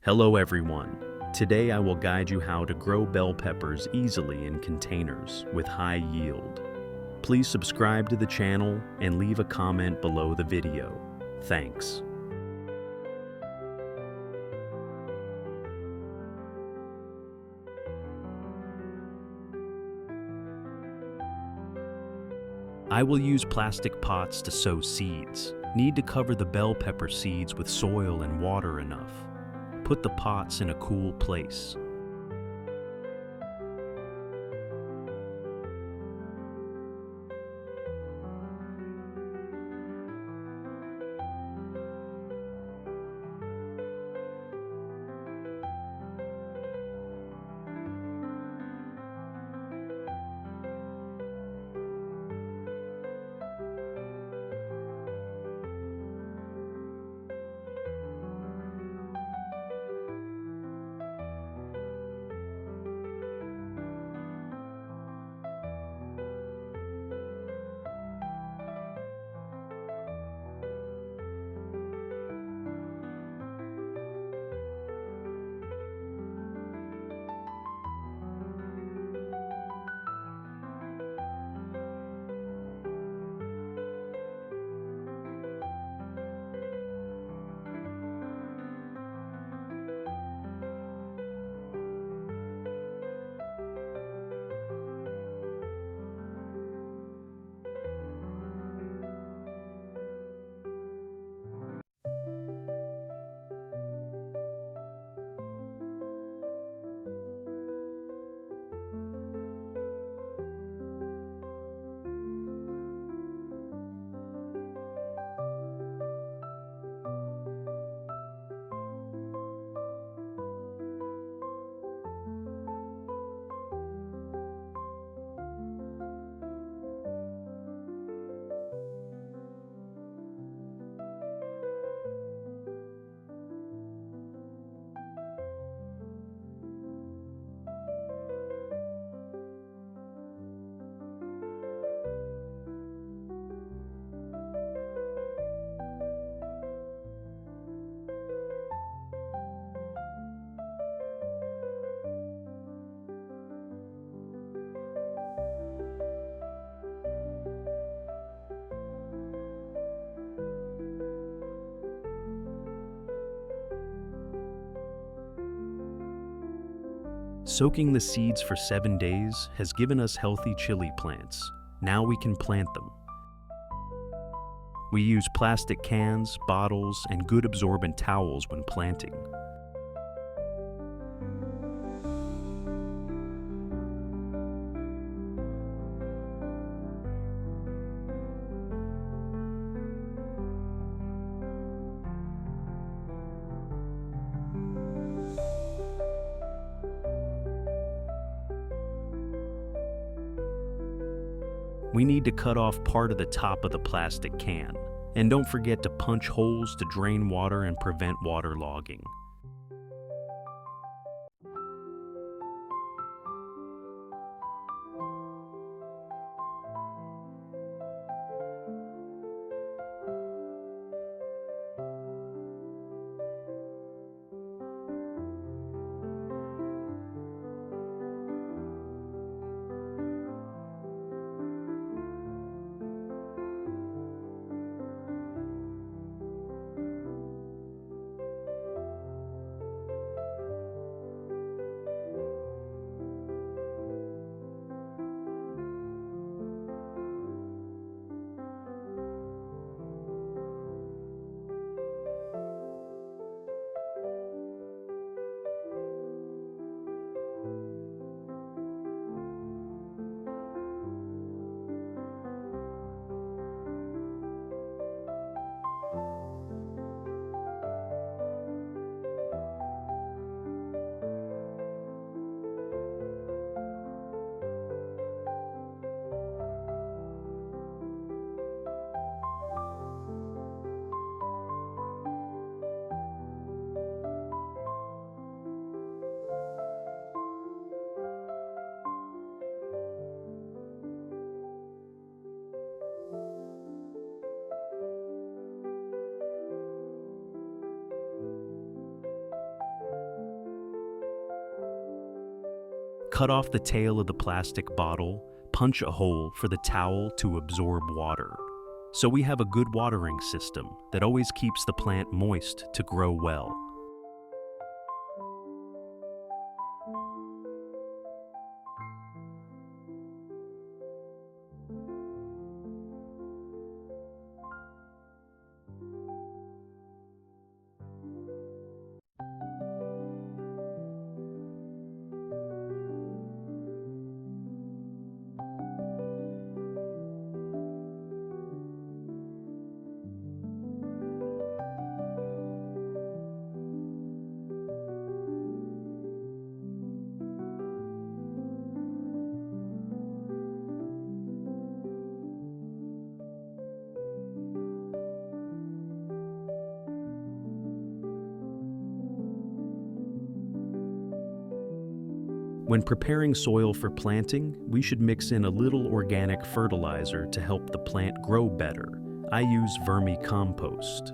Hello everyone. Today I will guide you how to grow bell peppers easily in containers with high yield. Please subscribe to the channel and leave a comment below the video. Thanks. I will use plastic pots to sow seeds. Need to cover the bell pepper seeds with soil and water enough. Put the pots in a cool place. Soaking the seeds for 7 days has given us healthy chili plants. Now we can plant them. We use plastic cans, bottles, and good absorbent towels when planting. We need to cut off part of the top of the plastic can. And don't forget to punch holes to drain water and prevent waterlogging. Cut off the tail of the plastic bottle, punch a hole for the towel to absorb water. So we have a good watering system that always keeps the plant moist to grow well. When preparing soil for planting, we should mix in a little organic fertilizer to help the plant grow better. I use vermicompost.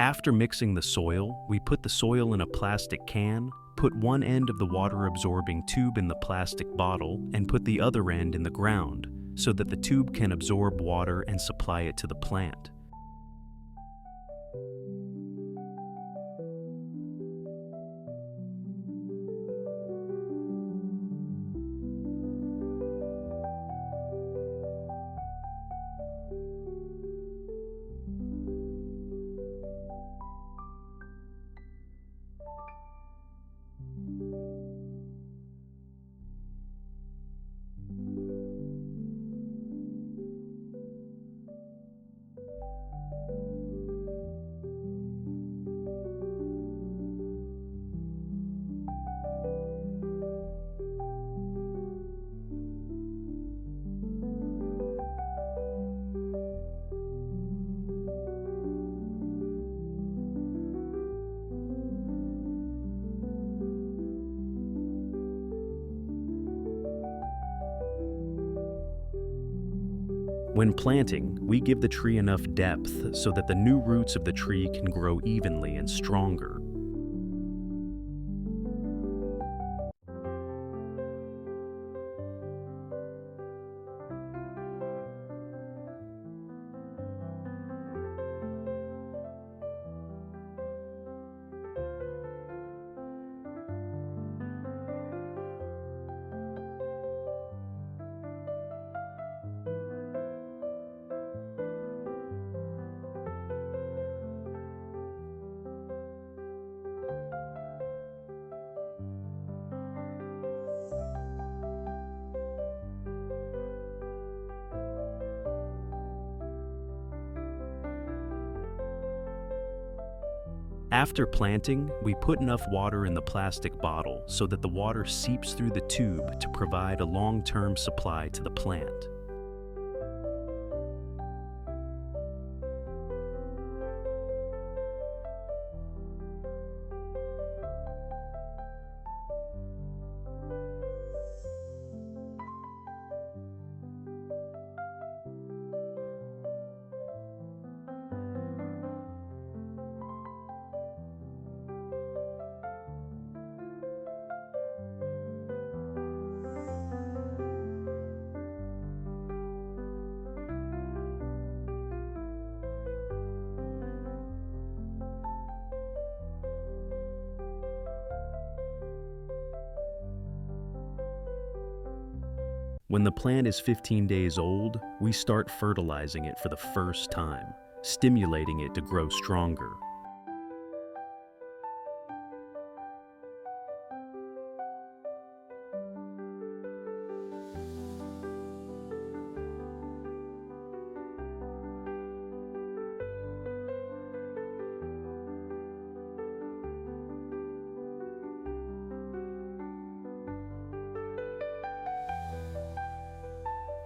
After mixing the soil, we put the soil in a plastic can, put one end of the water-absorbing tube in the plastic bottle, and put the other end in the ground, so that the tube can absorb water and supply it to the plant. When planting, we give the tree enough depth so that the new roots of the tree can grow evenly and stronger. After planting, we put enough water in the plastic bottle so that the water seeps through the tube to provide a long-term supply to the plant. When the plant is 15 days old, we start fertilizing it for the first time, stimulating it to grow stronger.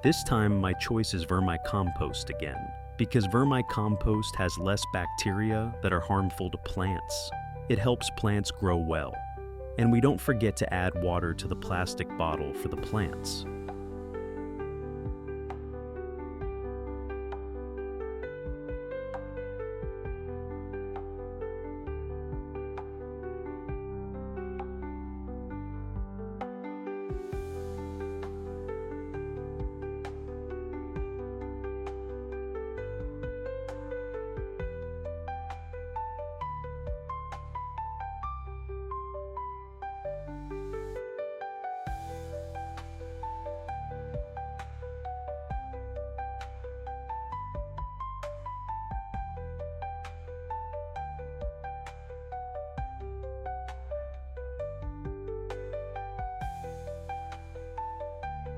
This time, my choice is vermicompost again, because vermicompost has less bacteria that are harmful to plants. It helps plants grow well. And we don't forget to add water to the plastic bottle for the plants.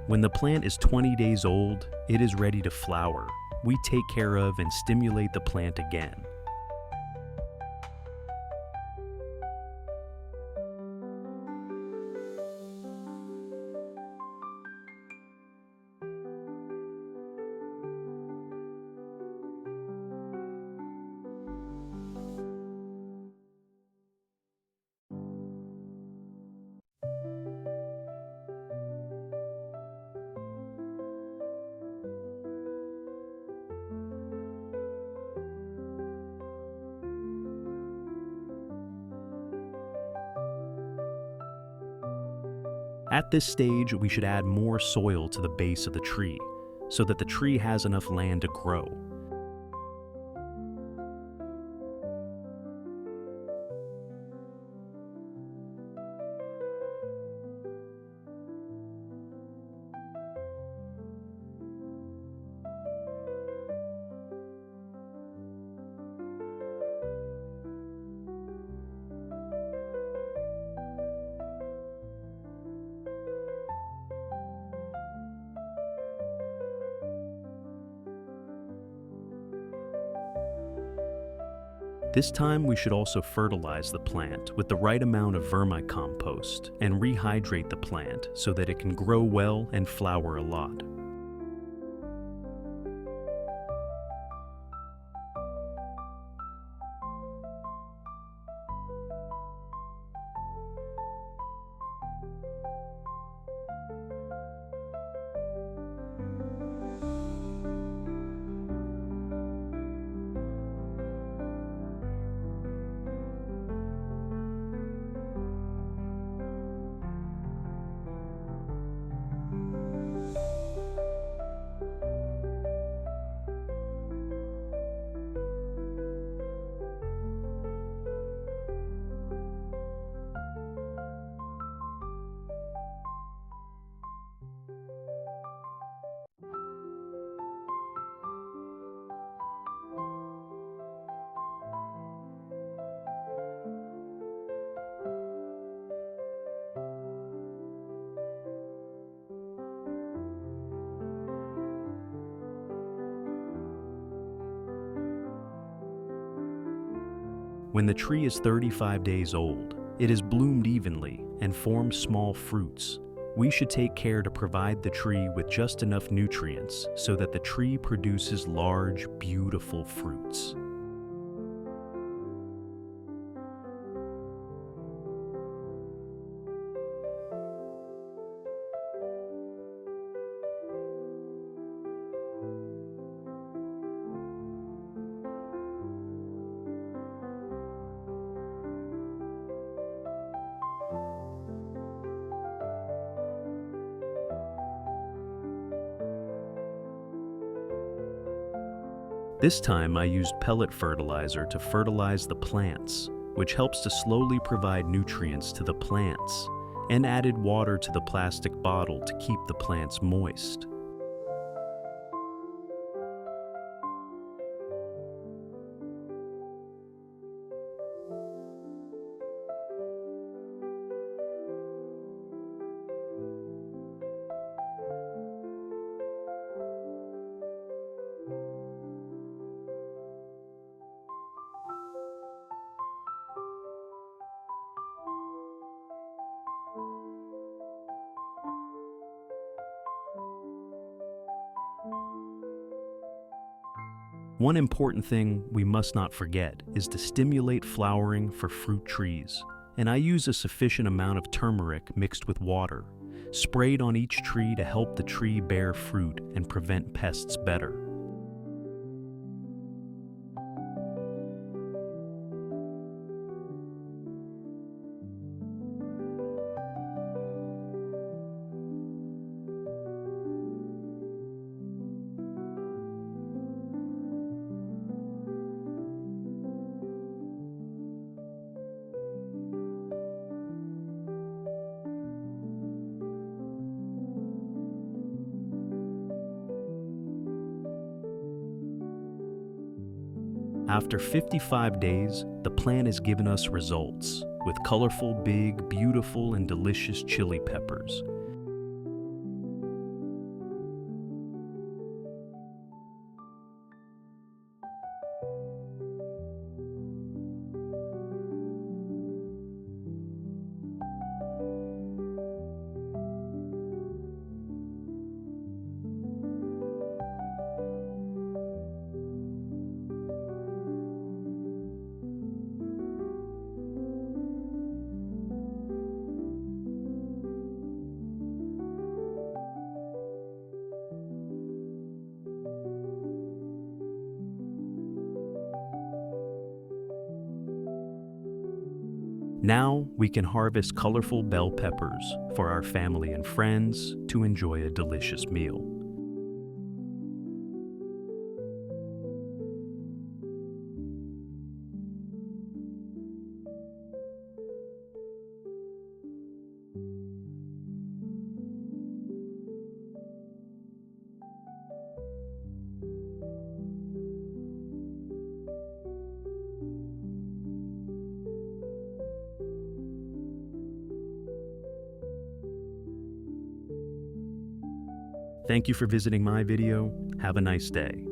When the plant is 20 days old, it is ready to flower. We take care of and stimulate the plant again. At this stage, we should add more soil to the base of the tree, so that the tree has enough land to grow. This time we should also fertilize the plant with the right amount of vermicompost and rehydrate the plant so that it can grow well and flower a lot. When the tree is 35 days old, it has bloomed evenly and formed small fruits. We should take care to provide the tree with just enough nutrients so that the tree produces large, beautiful fruits. This time I used pellet fertilizer to fertilize the plants, which helps to slowly provide nutrients to the plants, and added water to the plastic bottle to keep the plants moist. One important thing we must not forget is to stimulate flowering for fruit trees, and I use a sufficient amount of turmeric mixed with water, sprayed on each tree to help the tree bear fruit and prevent pests better. After 55 days, the plant has given us results, with colorful, big, beautiful, and delicious chili peppers. Now we can harvest colorful bell peppers for our family and friends to enjoy a delicious meal. Thank you for visiting my video. Have a nice day.